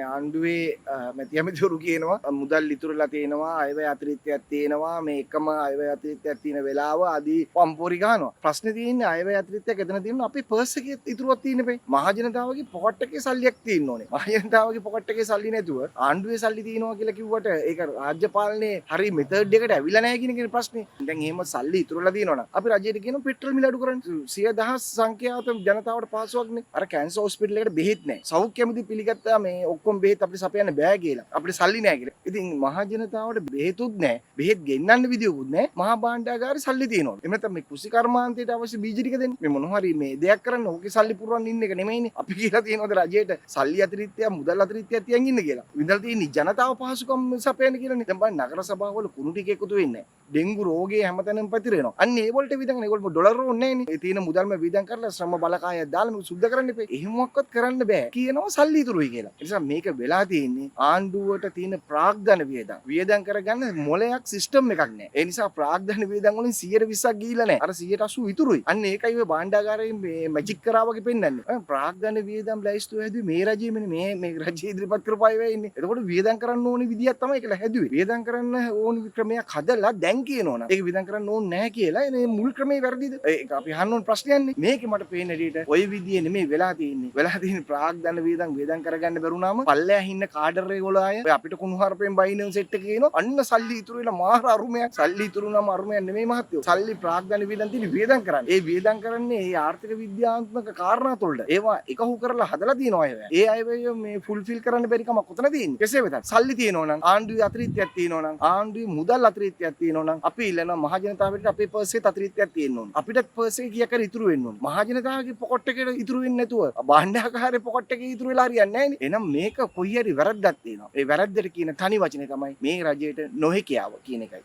ආණ්ඩුවේ මැති ඇමතිවරු කියනවා මුදල් ඉතුරුලා තියෙනවා අයවැය අතිරික්තයක් තියෙනවා මේ එකම අයවැය අතිරික්තයක් තියෙන වෙලාව ආදී පම්පෝරි ගන්නවා. ප්‍රශ්නේ තියෙන්නේ අයවැය අතිරික්තයක් එතන තියෙනවා අපේ පර්ස් එකේ ඉතුරුවක් තියෙන බෑ. මහජනතාවගේ පොකට් එකේ සල්ලියක් තියෙන්න ඕනේ. මහජනතාවගේ පොකට් එකේ සල්ලි නැතුව ආණ්ඩුවේ සල්ලි තියෙනවා කියලා කිව්වට ඒක රාජ්‍ය පාලනයේ හරි මෙතඩ් එකට ඇවිල්ලා නැහැ කියන එක ප්‍රශ්නේ. දැන් එහෙම සල්ලි ඉතුරුලා තියෙනවා නම් අපි රජයට කියනවා පෙට්‍රල් මිල අඩු කරන්න. 100,000 සංඛ්‍යාත ජනතාවට පාසුවක්නේ. අර කැන්සර් හොස්පිටල් එකට බෙහෙත් නැහැ. සෞඛ්‍ය ඇමති පිළිගත්තා මේ ඔක්කොම බෙහෙත් අපිට සපයන්න බෑ කියලා. අපිට සල්ලි නැහැ කියලා. ඉතින් මහජනතාවට බෙහෙතුත් නැහැ. බෙහෙත් ගෙන්නන්න විදියකුත් නැහැ. මහා භාණ්ඩාගාරේ සල්ලි තියෙනවා. එහෙම නැත්නම් මේ කෘෂි කර්මාන්තයට අවශ්‍ය බීජ ටික දෙන්න. මේ මොනවා හරි මේ දෙයක් කරන්න ඕකේ සල්ලි පුරවන්න ඉන්න එක නෙමෙයිනේ. අපි කියලා තියෙනවද රජයට සල්ලි අතිරික්තයක් මුදල් අතිරික්තයක් තියන් ඉන්න කියලා. විඳලා තියෙන්නේ ජනතාව පහසුකම් සපයන්න කියලානේ. දැන් බලන්න නගර සභාවල කුණු ටික එකතු වෙන්නේ නැහැ. ඩෙන්ගු රෝගේ හැමතැනම පැතිරෙනවා. අන්න ඒ වලට විදන් ඒගොල්ලෝ ඩොලර් ඕනේ නැහැනේ. ඒ තියෙන මුදල්ම විදන් කරලා ශ්‍රම බලකායක් දාලා මේක සුද්ධ කරන්න එපේ. එහෙමවත් කරන්න බෑ. කියනවා සල්ලි ඉතුරුයි කියලා. ඒ නිසා මේක වෙලා තියෙන්නේ ආණ්ඩුවට තියෙන ප්‍රාග්ධන වියදම්. වියදම් කරගන්න මොලයක් සිස්ටම් එකක් නැහැ. ඒ නිසා ප්‍රාග්ධන වියදම් වලින් 120ක් ගිහිල්ලා නැහැ. අර 180 ඉතුරුයි. අන්න ඒකයි ඔය භාණ්ඩාගාරයෙන් මේ මැජික් කරා වගේ පෙන්වන්නේ. ප්‍රාග්ධන වියදම් ලැයිස්තුව හැදුවේ මේ රජයේ මේ රජයේ ඉදිරිපත් කරපු අය වෙයි ඉන්නේ. එතකොට වියදම් කරන්න ඕනි විදියක් තමයි කියලා හැදුවේ. වියදම් කරන්න ඕනි ක්‍රමයක් හදලා දැන් කියනවනම් ඒක වියදම් කරන්න ඕනේ නැහැ කියලා මේ මුල් ක්‍රමේ වැරදිද? ඒක අපි අහන්න ඕන ප්‍රශ්නයන්නේ. මේකේ මට පේන හැටියට ওই විදියේ නෙමෙයි වෙලා තියෙන්නේ. වෙලා තියෙන්නේ ප්‍රාග්ධන වියදම් කරගන්න බැරුණාම පල්ලෙහා ඉන්න කාඩර් ඒගොල්ලෝ අය ඔය අපිට කුණුහරුපෙන් බයිනෝ සෙට් එක කියනවා. අන්න සල්ලි ඉතුරු වෙලා මාර අරුමයක්. සල්ලි ඉතුරු වුණාම අරුමයක් නෙමෙයි මහත්තයෝ. සල්ලි ප්‍රාග්ධන වියදම් තියෙන්නේ වියදම් කරන්නේ. ඒ වියදම් කරන්නේ ඒ ආර්ථික විද්‍යාත්මක කාරණා තුළට. ඒවා එකහු කරලා හදලා තියෙනවා අය. ඒ අය මේ ෆුල්ෆිල් කරන්න බැරි කම කොතන තියෙන්නේ? කෙසේ වෙතත් සල්ලි තියෙනවා නම් ආණ්ඩුවේ අතිරික්තයක් තියෙනවා නම් ආණ්ඩුවේ මුදල් අතිරික්තයක් තියෙනවා නම් අපි ඉල්ලනවා මහජනතාවට අපේ පර්ස් එකේ අතිරික්තයක් තියෙන්න ඕන. අපිට පර්ස් එකේ කීයක් හරි ඉතුරු වෙන්න ඕන. මහජනතාවගේ පොකට් එකේ ඉතුරු වෙන්නේ නැතුව භාණ්ඩාගාරේ පොකට් එකේ ඉතුරු වෙලා හරියන්නේ නැහැ නේ. එහෙනම් මේක කොයි හරි වැරද්දක් තියෙනවා. ඒ වැරද්දට කියන තනි වචනේ තමයි මේ රජයට නොහැකියාව කියන එකයි.